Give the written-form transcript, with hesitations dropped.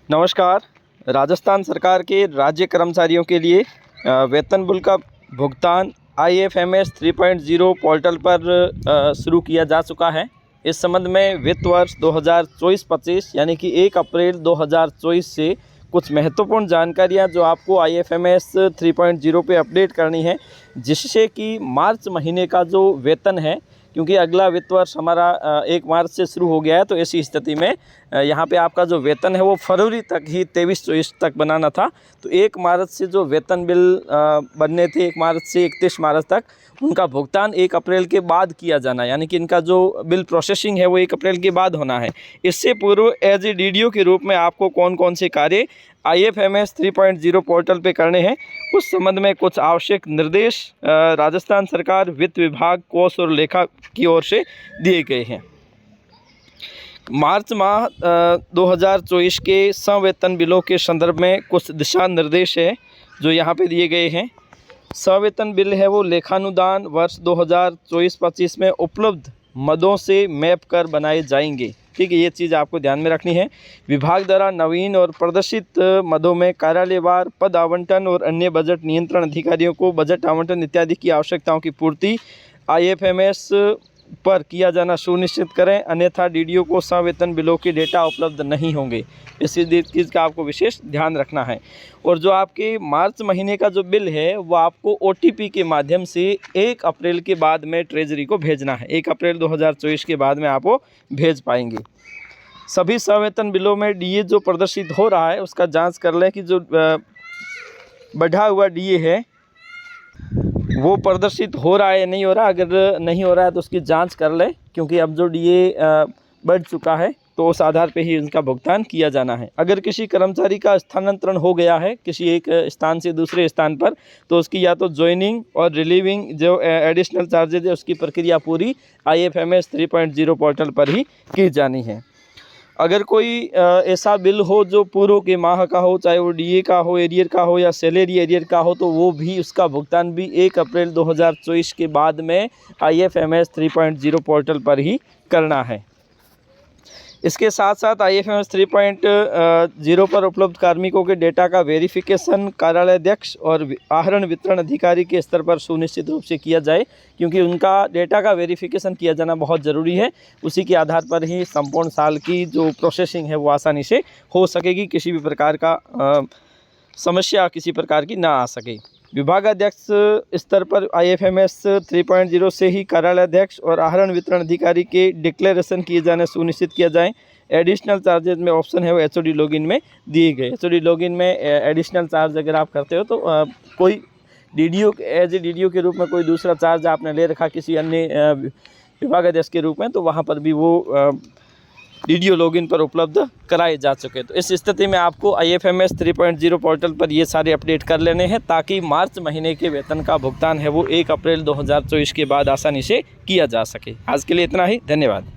नमस्कार। राजस्थान सरकार के राज्य कर्मचारियों के लिए वेतन बिल का भुगतान IFMS 3.0 पोर्टल पर शुरू किया जा चुका है। इस संबंध में वित्त वर्ष 2024-25 यानी कि 1 अप्रैल 2024 से कुछ महत्वपूर्ण जानकारियां जो आपको IFMS 3.0 पे अपडेट करनी है, जिससे कि मार्च महीने का जो वेतन है, क्योंकि अगला वित्त वर्ष हमारा 1 मार्च से शुरू हो गया है, तो ऐसी स्थिति में यहाँ पे आपका जो वेतन है वो फरवरी तक ही 23-24 तक बनाना था। तो 1 मार्च से जो वेतन बिल बनने थे 1 मार्च से 31 मार्च तक, उनका भुगतान 1 अप्रैल के बाद किया जाना, यानी कि इनका जो बिल प्रोसेसिंग है वो 1 अप्रैल के बाद होना है। इससे पूर्व एज ए DDO के रूप में आपको कौन कौन से कार्य IFMS 3.0 पोर्टल पे करने हैं, उस संबंध में कुछ आवश्यक निर्देश राजस्थान सरकार वित्त विभाग कोष और लेखा की ओर से दिए गए हैं। मार्च माह 2024 के संवेतन बिलों के संदर्भ में कुछ दिशा निर्देश है जो यहाँ पे दिए गए हैं। संवेतन बिल है वो लेखानुदान वर्ष 2024-25 में उपलब्ध मदों से मैप कर बनाए जाएंगे। ठीक है, ये चीज़ आपको ध्यान में रखनी है। विभाग द्वारा नवीन और प्रदर्शित मदों में कार्यालयवार पद आवंटन और अन्य बजट नियंत्रण अधिकारियों को बजट आवंटन इत्यादि की आवश्यकताओं की पूर्ति IFMS पर किया जाना सुनिश्चित करें, अन्यथा DDO को संवेतन बिलों के डेटा उपलब्ध नहीं होंगे। इसी चीज़ का आपको विशेष ध्यान रखना है। और जो आपके मार्च महीने का जो बिल है वो आपको OTP के माध्यम से 1 अप्रैल के बाद में ट्रेजरी को भेजना है। 1 अप्रैल 2024 के बाद में आप वो भेज पाएंगे। सभी संवेतन बिलों में DA जो प्रदर्शित हो रहा है उसका जांच कर लें कि जो बढ़ा हुआ DA है वो प्रदर्शित हो रहा है या नहीं हो रहा। अगर नहीं हो रहा है तो उसकी जांच कर लें, क्योंकि अब जो DA बढ़ चुका है तो उस आधार पे ही उनका भुगतान किया जाना है। अगर किसी कर्मचारी का स्थानांतरण हो गया है किसी एक स्थान से दूसरे स्थान पर, तो उसकी या तो ज्वाइनिंग और रिलीविंग जो एडिशनल चार्जेज है उसकी प्रक्रिया पूरी IFMS 3.0 पोर्टल पर ही की जानी है। अगर कोई ऐसा बिल हो जो पूर्व के माह का हो, चाहे वो DA का हो, एरियर का हो या सैलरी एरियर का हो, तो वो भी उसका भुगतान भी 1 अप्रैल 2024 के बाद में IFMS 3.0 पोर्टल पर ही करना है। इसके साथ साथ IFMS 3.0 पर उपलब्ध कार्मिकों के डेटा का वेरिफिकेशन कार्यालयाध्यक्ष और आहरण वितरण अधिकारी के स्तर पर सुनिश्चित रूप से किया जाए, क्योंकि उनका डेटा का वेरिफिकेशन किया जाना बहुत ज़रूरी है। उसी के आधार पर ही संपूर्ण साल की जो प्रोसेसिंग है वो आसानी से हो सकेगी, किसी भी प्रकार का समस्या किसी प्रकार की ना आ सके। विभागाध्यक्ष स्तर पर IFMS 3.0 से ही कार्यालयाध्यक्ष और आहरण वितरण अधिकारी के डिक्लेरेशन किए जाने सुनिश्चित किया जाए। एडिशनल चार्जेज में ऑप्शन है वो HOD लॉगिन में दिए गए। HOD लॉगिन में एडिशनल चार्ज अगर आप करते हो तो कोई DDO एज ए DDO के रूप में कोई दूसरा चार्ज आपने ले रखा किसी अन्य विभागाध्यक्ष के रूप में, तो वहाँ पर भी वो DDO लॉगिन पर उपलब्ध कराए जा चुके। तो इस स्थिति में आपको IFMS 3.0 पोर्टल पर ये सारे अपडेट कर लेने हैं, ताकि मार्च महीने के वेतन का भुगतान है वो 1 अप्रैल 2024 के बाद आसानी से किया जा सके। आज के लिए इतना ही, धन्यवाद।